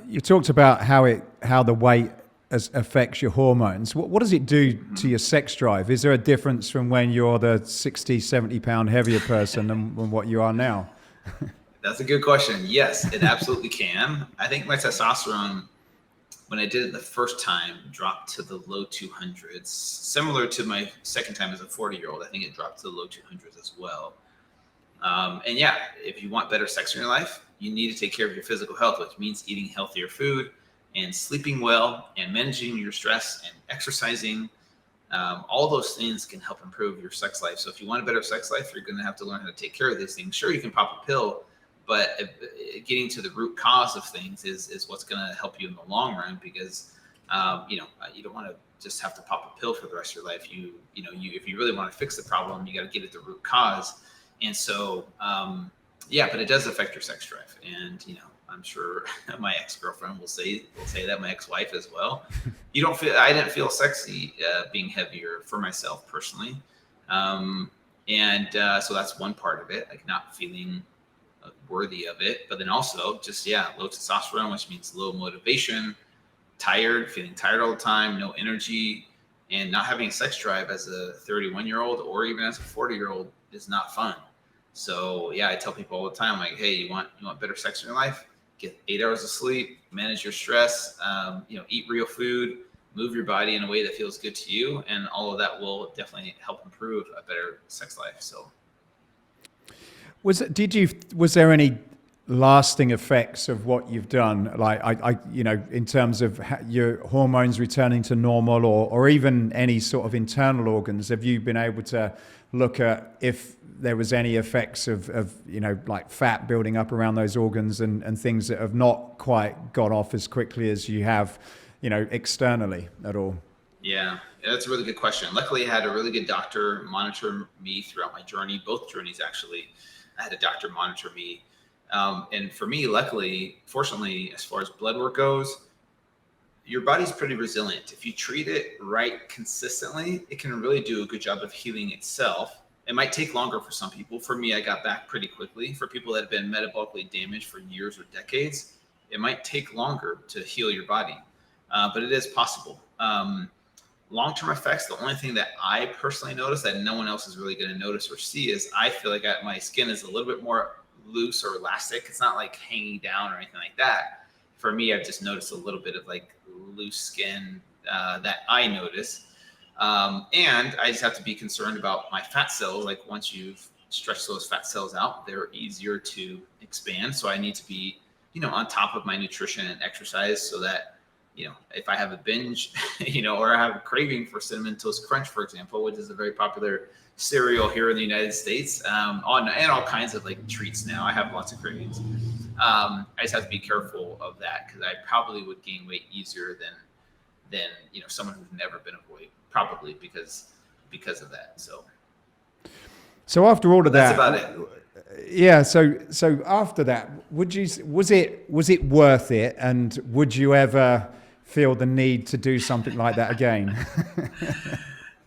S2: You talked about how the weight affects your hormones. What does it do to your sex drive? Is there a difference from when you're the 60, 70 pound heavier person than what you are now?
S1: That's a good question. Yes, it absolutely can. I think my testosterone, when I did it the first time, dropped to the low 200s, similar to my second time as a 40-year-old. I think it dropped to the low 200s as well. And yeah, if you want better sex in your life, you need to take care of your physical health, which means eating healthier food and sleeping well and managing your stress and exercising. All those things can help improve your sex life. So if you want a better sex life, you're going to have to learn how to take care of these things. Sure, you can pop a pill, but getting to the root cause of things is what's going to help you in the long run, because you don't want to just have to pop a pill for the rest of your life. If you really want to fix the problem, you got to get at the root cause. And so, but it does affect your sex drive. And, I'm sure my ex-girlfriend will say that, my ex-wife as well. I didn't feel sexy being heavier for myself personally. So that's one part of it, like not feeling worthy of it. But then also just, low testosterone, which means low motivation, feeling tired all the time, no energy, and not having a sex drive as a 31-year-old or even as a 40-year-old is not fun. So I tell people all the time, like, hey, you want better sex in your life? Get 8 hours of sleep, manage your stress, eat real food, move your body in a way that feels good to you. And all of that will definitely help improve a better sex life. So
S2: was there any lasting effects of what you've done? Like in terms of your hormones returning to normal, or even any sort of internal organs, have you been able to look at if there was any effects of like fat building up around those organs and things that have not quite got off as quickly as you have, externally at all?
S1: Yeah, that's a really good question. Luckily, I had a really good doctor monitor me throughout my journey, both journeys actually. I had a doctor monitor me. And for me, fortunately, as far as blood work goes, your body's pretty resilient. If you treat it right consistently, it can really do a good job of healing itself. It might take longer for some people. For me, I got back pretty quickly. For people that have been metabolically damaged for years or decades, it might take longer to heal your body, but it is possible. Long-term effects, the only thing that I personally notice that no one else is really going to notice or see is I feel like my skin is a little bit more loose or elastic. It's not like hanging down or anything like that. For me, I've just noticed a little bit of like loose skin that I notice. And I just have to be concerned about my fat cells. Like once you've stretched those fat cells out, they're easier to expand. So I need to be, on top of my nutrition and exercise so that, if I have a binge, or I have a craving for Cinnamon Toast Crunch, for example, which is a very popular cereal here in the United States, and all kinds of like treats now. I have lots of cravings. I just have to be careful of that because I probably would gain weight easier than someone who's never been overweight, probably because of that.
S2: So after all of
S1: that's
S2: that,
S1: about it.
S2: Yeah. So after that, was it worth it, and would you ever feel the need to do something like that again?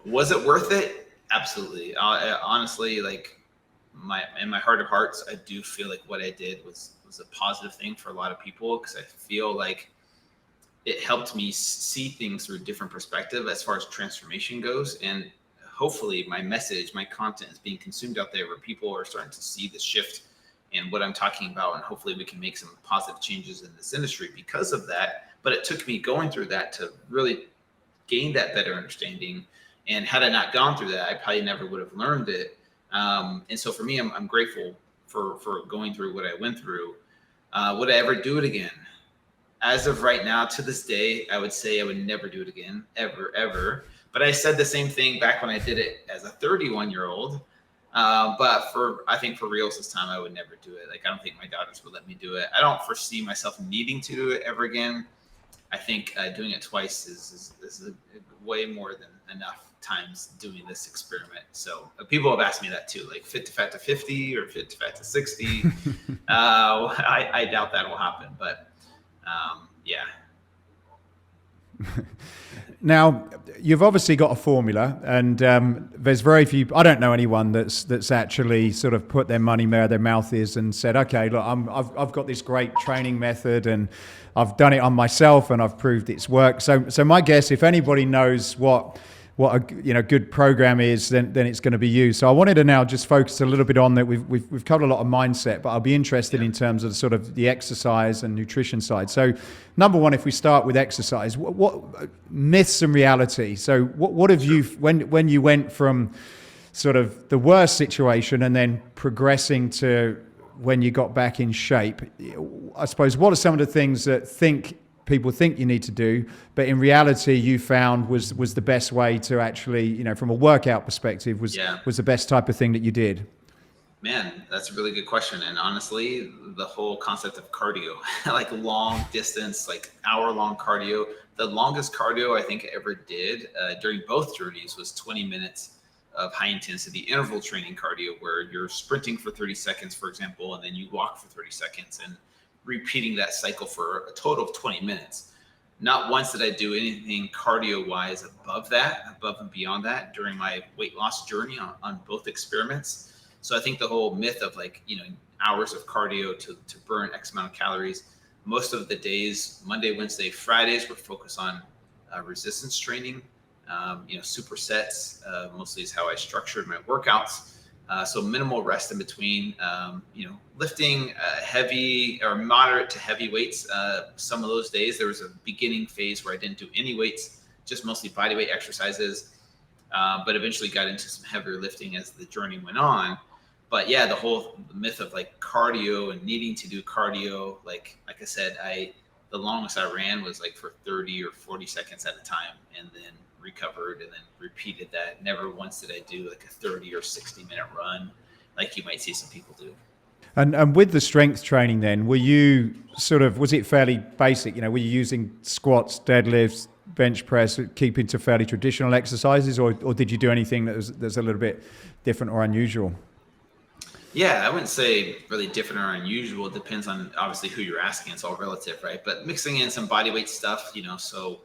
S1: Was it worth it? Absolutely. Honestly, like in my heart of hearts, I do feel like what I did was a positive thing for a lot of people because I feel like it helped me see things through a different perspective as far as transformation goes. And hopefully my message, my content is being consumed out there where people are starting to see the shift in what I'm talking about. And hopefully we can make some positive changes in this industry because of that. But it took me going through that to really gain that better understanding. And had I not gone through that, I probably never would have learned it. And so for me, I'm grateful for going through what I went through. Would I ever do it again? As of right now, to this day, I would say I would never do it again, ever. But I said the same thing back when I did it as a 31-year-old. But I think for reals this time, I would never do it. Like, I don't think my daughters would let me do it. I don't foresee myself needing to do it ever again. I think doing it twice is way more than enough times doing this experiment. So people have asked me that too, like fit to fat to 50 or fit to fat to 60. I doubt that will happen, but yeah.
S2: Now, you've obviously got a formula, and there's very few. I don't know anyone that's actually sort of put their money where their mouth is and said, "Okay, look, I've got this great training method, and I've done it on myself, and I've proved it's worked." So my guess, if anybody knows what a good program is, then it's going to be you. So I wanted to now just focus a little bit on that. We've covered a lot of mindset, but I'll be interested in terms of sort of the exercise and nutrition side. So number one, if we start with exercise, what myths and reality? So what have you, when you went from sort of the worst situation and then progressing to when you got back in shape, I suppose, what are some of the things that people think you need to do, but in reality you found was the best way to actually, from a workout perspective, was the best type of thing that you did?
S1: Man, that's a really good question. And honestly, the whole concept of cardio, like long distance, like hour-long cardio, the longest cardio I think I ever did during both journeys was 20 minutes of high intensity interval training cardio, where you're sprinting for 30 seconds, for example, and then you walk for 30 seconds and repeating that cycle for a total of 20 minutes. Not once did I do anything cardio-wise above and beyond that during my weight loss journey on both experiments. So I think the whole myth of hours of cardio to burn X amount of calories, most of the days, Monday, Wednesday, Fridays, were focused on resistance training, supersets, mostly is how I structured my workouts. So minimal rest in between, lifting heavy or moderate to heavy weights. Some of those days, there was a beginning phase where I didn't do any weights, just mostly body weight exercises, but eventually got into some heavier lifting as the journey went on. But yeah, the whole myth of like cardio and needing to do cardio, like I said, the longest I ran was like for 30 or 40 seconds at a time, and then recovered and then repeated that. Never once did I do like a 30 or 60-minute run like you might see some people do.
S2: And with the strength training then, was it fairly basic? Were you using squats, deadlifts, bench press, keeping to fairly traditional exercises, or did you do anything that's a little bit different or unusual?
S1: Yeah, I wouldn't say really different or unusual. It depends on obviously who you're asking. It's all relative, right? But mixing in some body weight stuff, so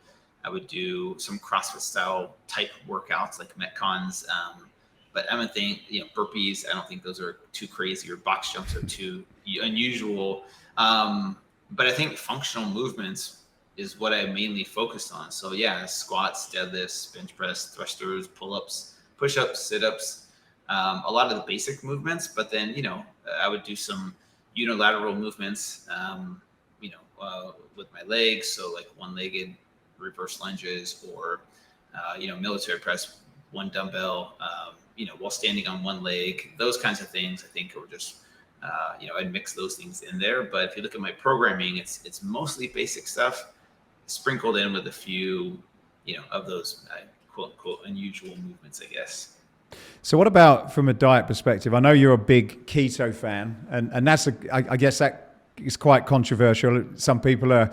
S1: I would do some CrossFit style type workouts like Metcons. But I don't think, burpees, I don't think those are too crazy, or box jumps are too unusual. But I think functional movements is what I mainly focused on. So yeah, squats, deadlifts, bench press, thrusters, pull-ups, push-ups, sit-ups, a lot of the basic movements. But then, I would do some unilateral movements, with my legs. So like one-legged reverse lunges, or military press, one dumbbell, while standing on one leg, those kinds of things, I think are just, I'd mix those things in there. But if you look at my programming, it's mostly basic stuff sprinkled in with a few, of those quote unquote unusual movements, I guess.
S2: So what about from a diet perspective? I know you're a big keto fan, and that's I guess that is quite controversial. Some people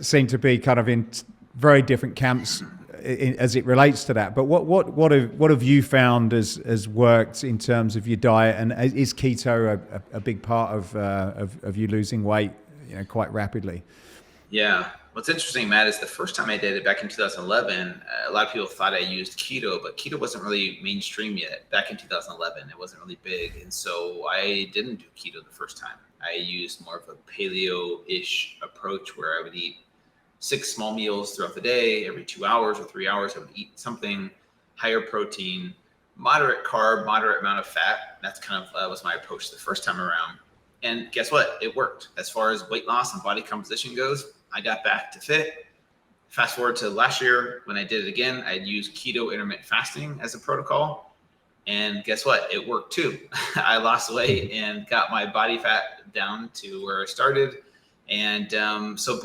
S2: seem to be kind of in very different camps as it relates to that. But what have you found has worked in terms of your diet, and is keto a big part of you losing weight, quite rapidly?
S1: Yeah. What's interesting, Matt, is the first time I did it back in 2011, a lot of people thought I used keto, but keto wasn't really mainstream yet. Back in 2011, it wasn't really big. And so I didn't do keto the first time. I used more of a paleo-ish approach where I would eat 6 small meals throughout the day. Every 2 hours or 3 hours, I would eat something higher protein, moderate carb, moderate amount of fat. That's kind of was my approach the first time around. And guess what? It worked. As far as weight loss and body composition goes, I got back to fit. Fast forward to last year when I did it again, I'd used keto intermittent fasting as a protocol. And guess what? It worked too. I lost weight and got my body fat down to where I started. And so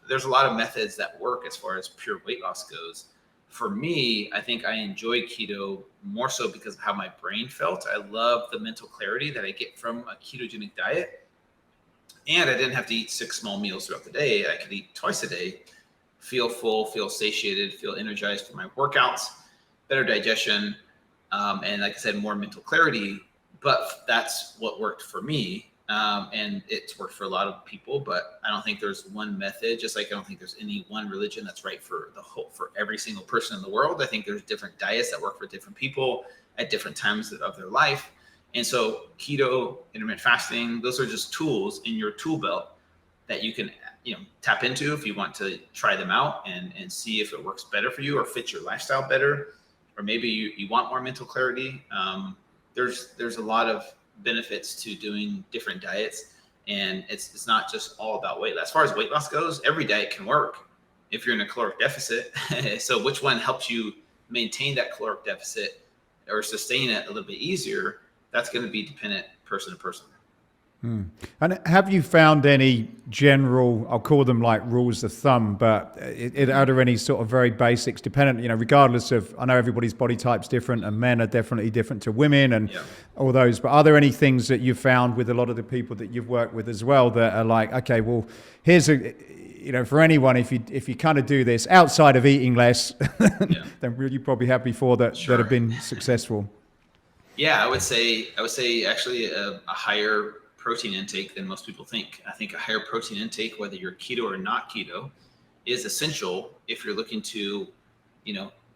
S1: there's a lot of methods that work as far as pure weight loss goes. For me, I think I enjoy keto more so because of how my brain felt. I love the mental clarity that I get from a ketogenic diet. And I didn't have to eat 6 small meals throughout the day. I could eat twice a day, feel full, feel satiated, feel energized for my workouts, better digestion, and like I said, more mental clarity. But that's what worked for me. And it's worked for a lot of people, but I don't think there's one method, just like I don't think there's any one religion that's right for every single person in the world. I think there's different diets that work for different people at different times of their life. And so keto, intermittent fasting, those are just tools in your tool belt that you can, tap into if you want to try them out and see if it works better for you or fits your lifestyle better, or maybe you want more mental clarity. There's a lot of benefits to doing different diets, and it's not just all about weight loss. As far as weight loss goes, every diet can work if you're in a caloric deficit. So which one helps you maintain that caloric deficit or sustain it a little bit easier? That's going to be dependent person to person.
S2: And have you found any general, I'll call them like rules of thumb, but are there any sort of very basics dependent, regardless of, I know everybody's body type's different and men are definitely different to women and all those, but are there any things that you've found with a lot of the people that you've worked with as well that are like, okay, well, here's for anyone, if you kind of do this outside of eating less, then you probably have before that have been successful.
S1: Yeah, I would say actually a higher protein intake than most people think. I think a higher protein intake, whether you're keto or not keto, is essential if you're looking to,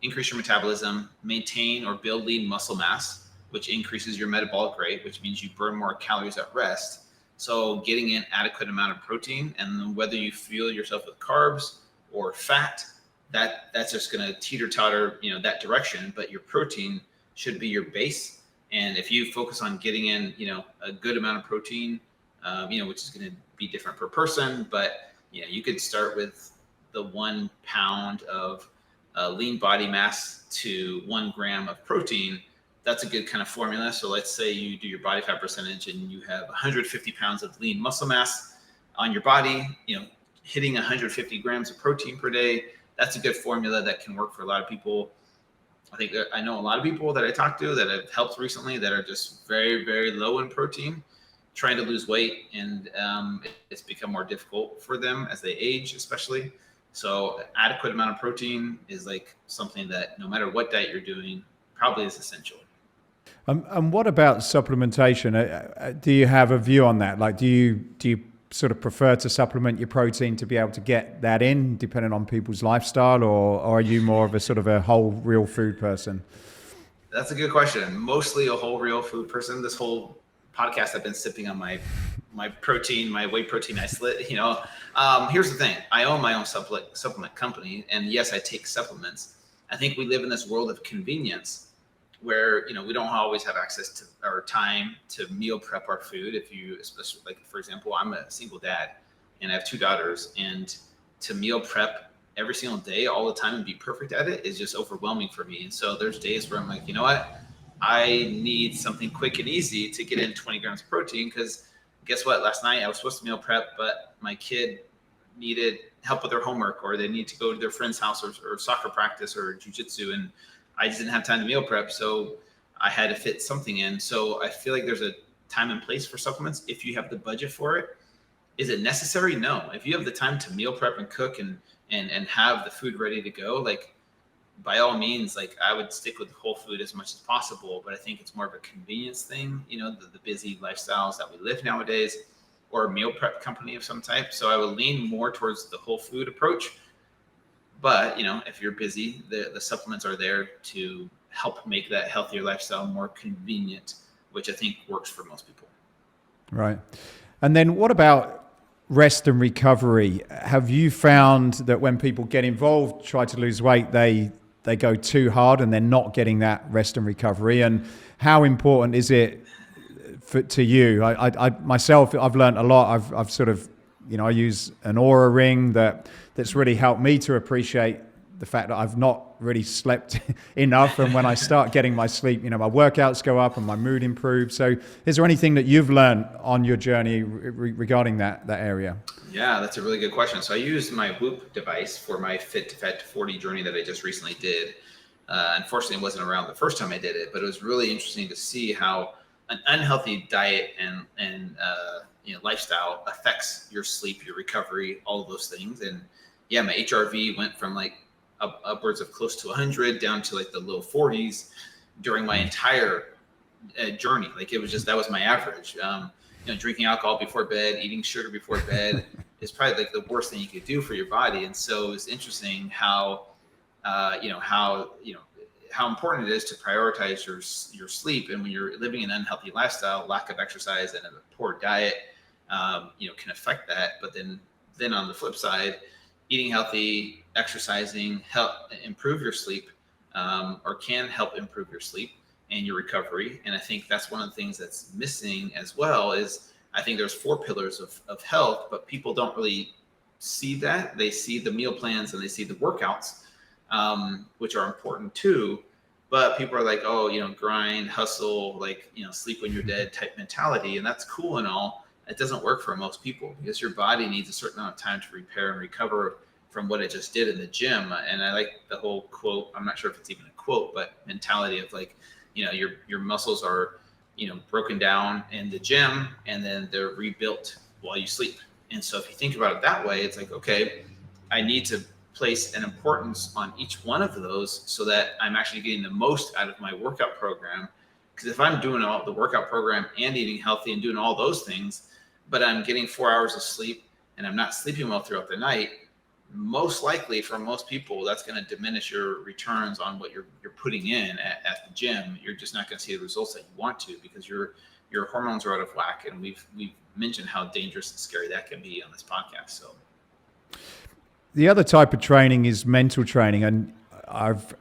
S1: increase your metabolism, maintain or build lean muscle mass, which increases your metabolic rate, which means you burn more calories at rest. So getting in adequate amount of protein, and whether you fuel yourself with carbs or fat, that's just going to teeter-totter, that direction. But your protein should be your base. And if you focus on getting in, a good amount of protein, which is going to be different per person, but you could start with the 1 pound of lean body mass to 1 gram of protein. That's a good kind of formula. So let's say you do your body fat percentage and you have 150 pounds of lean muscle mass on your body, hitting 150 grams of protein per day. That's a good formula that can work for a lot of people. I think I know a lot of people that I talk to that have helped recently that are just very, very low in protein, trying to lose weight, and it's become more difficult for them as they age, especially. So adequate amount of protein is like something that no matter what diet you're doing, probably is essential.
S2: And what about supplementation? Do you have a view on that? Like, do you sort of prefer to supplement your protein to be able to get that in, depending on people's lifestyle, or are you more of a sort of a whole real food person?
S1: That's a good question. Mostly a whole real food person. This whole podcast, I've been sipping on my protein, my whey protein isolate. Here's the thing: I own my own supplement company, and yes, I take supplements. I think we live in this world of convenience, where we don't always have access to our time to meal prep our food. Especially like, for example, I'm a single dad and I have 2 daughters, and to meal prep every single day, all the time, and be perfect at it is just overwhelming for me. And so there's days where I'm like, you know what? I need something quick and easy to get in 20 grams of protein, because guess what? Last night I was supposed to meal prep, but my kid needed help with their homework, or they need to go to their friend's house, or soccer practice, or jujitsu, and I just didn't have time to meal prep. So I had to fit something in. So I feel like there's a time and place for supplements if you have the budget for it. Is it necessary? No. If you have the time to meal prep and cook and have the food ready to go, like, by all means, like, I would stick with whole food as much as possible. But I think it's more of a convenience thing, the busy lifestyles that we live nowadays, or a meal prep company of some type. So I would lean more towards the whole food approach. But, if you're busy, the supplements are there to help make that healthier lifestyle more convenient, which I think works for most people.
S2: Right. And then what about rest and recovery? Have you found that when people get involved, try to lose weight, they go too hard and they're not getting that rest and recovery? And how important is it to you? I myself, I've learned a lot. I've sort of, I use an Aura ring that's really helped me to appreciate the fact that I've not really slept enough. And when I start getting my sleep, my workouts go up and my mood improves. So is there anything that you've learned on your journey regarding that area?
S1: Yeah, that's a really good question. So I used my Whoop device for my Fit to Fat to 40 journey that I just recently did. Unfortunately, it wasn't around the first time I did it, but it was really interesting to see how an unhealthy diet and lifestyle affects your sleep, your recovery, all of those things. And yeah, my HRV went from like upwards of close to 100 down to like the low 40s during my entire journey. Like, it was just, that was my average. Drinking alcohol before bed, eating sugar before bed is probably like the worst thing you could do for your body. And so it's interesting how important it is to prioritize your sleep. And when you're living an unhealthy lifestyle, lack of exercise and a poor diet, can affect that. But then on the flip side, eating healthy, exercising help improve your sleep, or can help improve your sleep and your recovery. And I think that's one of the things that's missing as well. Is I think there's 4 pillars of health, but people don't really see that. They see the meal plans and they see the workouts, which are important too. But people are like, oh, grind, hustle, like, sleep when you're dead type mentality. And that's cool and all. It doesn't work for most people, because your body needs a certain amount of time to repair and recover from what it just did in the gym. And I like the whole quote, I'm not sure if it's even a quote, but mentality of like, your muscles are, broken down in the gym and then they're rebuilt while you sleep. And so if you think about it that way, it's like, okay, I need to place an importance on each one of those so that I'm actually getting the most out of my workout program. Because if I'm doing all the workout program and eating healthy and doing all those things, but I'm getting 4 hours of sleep and I'm not sleeping well throughout the night, most likely for most people, that's going to diminish your returns on what you're putting in at the gym. You're just not going to see the results that you want to, because your hormones are out of whack. And we've mentioned how dangerous and scary that can be on this podcast. So
S2: the other type of training is mental training. And I've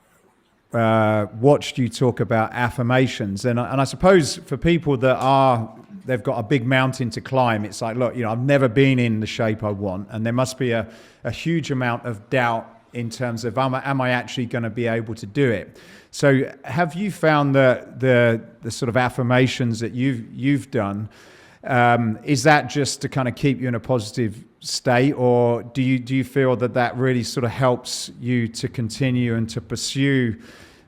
S2: watched you talk about affirmations. And I suppose for people they've got a big mountain to climb, it's like, look, I've never been in the shape I want. And there must be a huge amount of doubt in terms of, am I actually going to be able to do it? So have you found that the sort of affirmations that you've done, is that just to kind of keep you in a positive state, or do you feel that really sort of helps you to continue and to pursue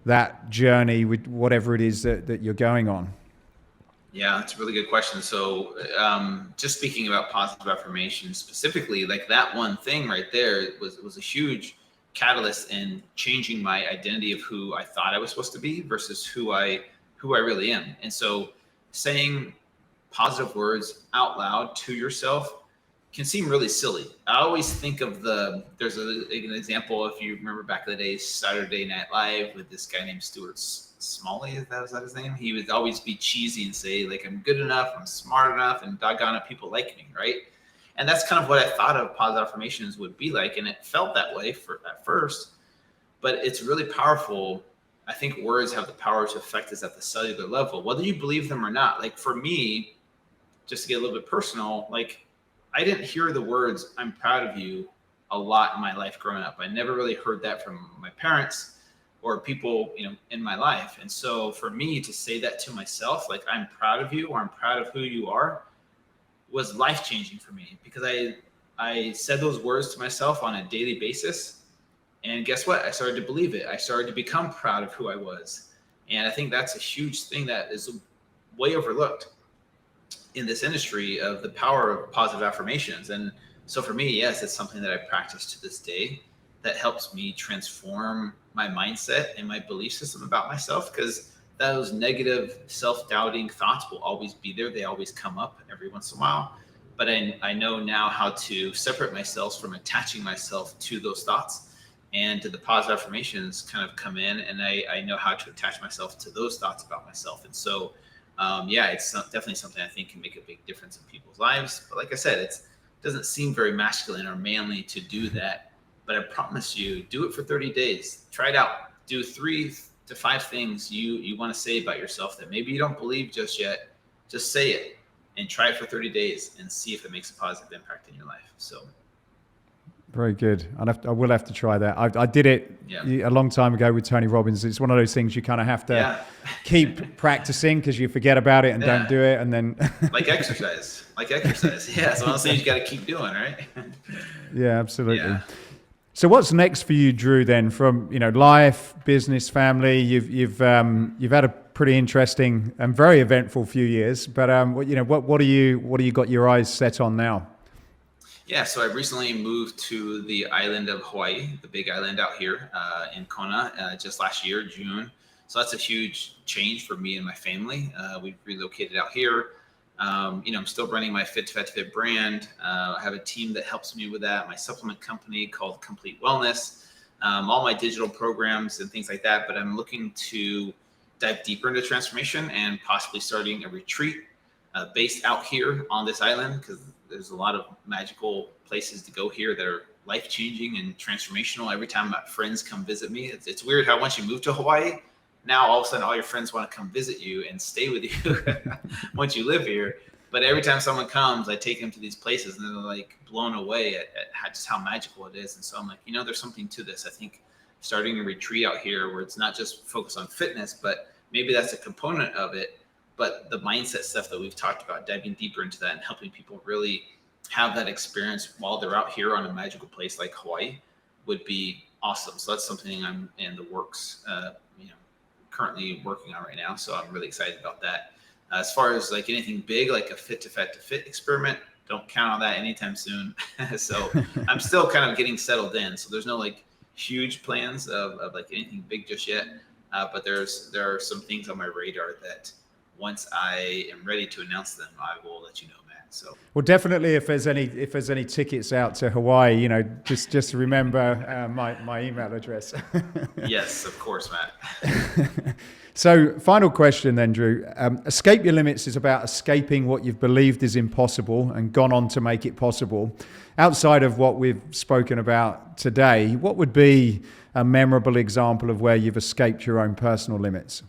S2: that journey with whatever it is that you're going on?
S1: Yeah, that's a really good question. So just speaking about positive affirmations specifically, like that one thing right there was a huge catalyst in changing my identity of who I thought I was supposed to be versus who I really am. And so saying positive words out loud to yourself can seem really silly. I always think of there's an example, if you remember back in the day, Saturday Night Live with this guy named Stuart Smalley, is that his name? He would always be cheesy and say, like, I'm good enough, I'm smart enough, and doggone it, people like me, right? And that's kind of what I thought of positive affirmations would be like. And it felt that way at first, but it's really powerful. I think words have the power to affect us at the cellular level, whether you believe them or not. Like for me, just to get a little bit personal, like I didn't hear the words, I'm proud of you, a lot in my life growing up. I never really heard that from my parents or people, in my life. And so for me to say that to myself, like, I'm proud of you, or I'm proud of who you are, was life-changing for me, because I said those words to myself on a daily basis. And guess what? I started to believe it. I started to become proud of who I was. And I think that's a huge thing that is way overlooked in this industry, of the power of positive affirmations. And so for me, yes, it's something that I practice to this day that helps me transform my mindset and my belief system about myself, because those negative self-doubting thoughts will always be there. They always come up every once in a while. But I know now how to separate myself from attaching myself to those thoughts, and to the positive affirmations kind of come in, and I know how to attach myself to those thoughts about myself. And so, it's definitely something I think can make a big difference in people's lives. But like I said, it doesn't seem very masculine or manly to do that. But I promise you, do it for 30 days. Try it out. Do 3 to 5 things you want to say about yourself that maybe you don't believe just yet. Just say it and try it for 30 days and see if it makes a positive impact in your life. So.
S2: Very good. I will have to try that. I did it a long time ago with Tony Robbins. It's one of those things you kind of have to keep practicing, because you forget about it and don't do it. And then
S1: like exercise. Yeah. It's one of those things you got to keep doing, right?
S2: Yeah, absolutely.
S1: Yeah.
S2: So what's next for you, Drew, then, from, life, business, family? You've had a pretty interesting and very eventful few years, but what do you got your eyes set on now?
S1: Yeah, so I recently moved to the island of Hawaii, the big island out here in Kona, just last year, June. So that's a huge change for me and my family. We've relocated out here. I'm still running my Fit to Fat to Fit brand. I have a team that helps me with that, my supplement company called Complete Wellness, all my digital programs and things like that. But I'm looking to dive deeper into transformation and possibly starting a retreat based out here on this island, because there's a lot of magical places to go here that are life-changing and transformational. Every time my friends come visit me, it's weird how once you move to Hawaii, now all of a sudden all your friends want to come visit you and stay with you once you live here. But every time someone comes, I take them to these places and they're like blown away at just how magical it is. And so I'm like, there's something to this. I think starting a retreat out here where it's not just focused on fitness, but maybe that's a component of it, but the mindset stuff that we've talked about, diving deeper into that and helping people really have that experience while they're out here on a magical place like Hawaii would be awesome. So that's something I'm in the works, currently working on right now. So I'm really excited about that. As far as like anything big, like a Fit to Fat to Fit experiment, don't count on that anytime soon. So I'm still kind of getting settled in. So there's no like huge plans of like anything big just yet. But there are some things on my radar that once I am ready to announce them, I will let you know, Matt. So,
S2: well, definitely, if there's any tickets out to Hawaii, just remember my email address.
S1: Yes, of course, Matt.
S2: So, final question then, Drew. Escape Your Limits is about escaping what you've believed is impossible and gone on to make it possible. Outside of what we've spoken about today, what would be a memorable example of where you've escaped your own personal limits?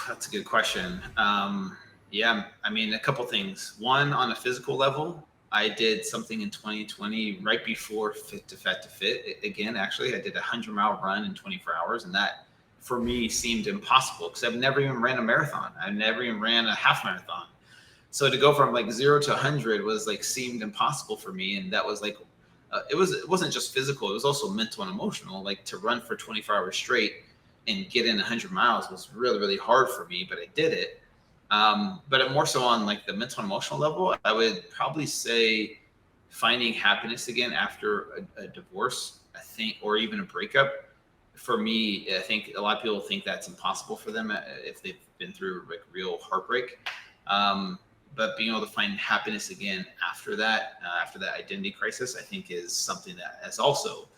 S1: That's a good question. A couple things. One, on a physical level, I did something in 2020 right before Fit to Fat to Fit. Again, actually, I did a 100-mile run in 24 hours, and that for me seemed impossible because I've never even ran a marathon. I've never even ran a half marathon. So to go from like 0 to 100 was like seemed impossible for me, and that was like it wasn't just physical; it was also mental and emotional. Like to run for 24 hours straight and get in 100 miles was really, really hard for me, but I did it. But more so on like the mental and emotional level, I would probably say finding happiness again after a divorce, I think, or even a breakup. For me, I think a lot of people think that's impossible for them if they've been through like real heartbreak. But being able to find happiness again after that identity crisis, I think is something that has also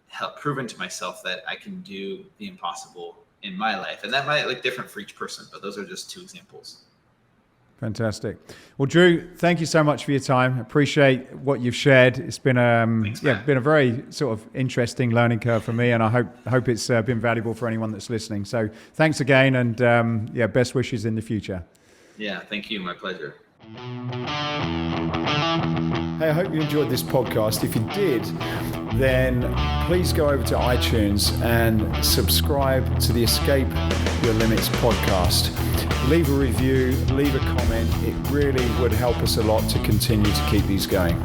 S1: helped proven to myself that I can do the impossible in my life. And that might look different for each person, but those are just 2 examples.
S2: Fantastic. Well, Drew, thank you so much for your time. Appreciate what you've shared. It's been been a very sort of interesting learning curve for me, and I hope it's been valuable for anyone that's listening. So thanks again, and best wishes in the future.
S1: Yeah, thank you. My pleasure.
S3: Hey, I hope you enjoyed this podcast. If you did, then please go over to iTunes and subscribe to the Escape Your Limits podcast. Leave a review, leave a comment. It really would help us a lot to continue to keep these going.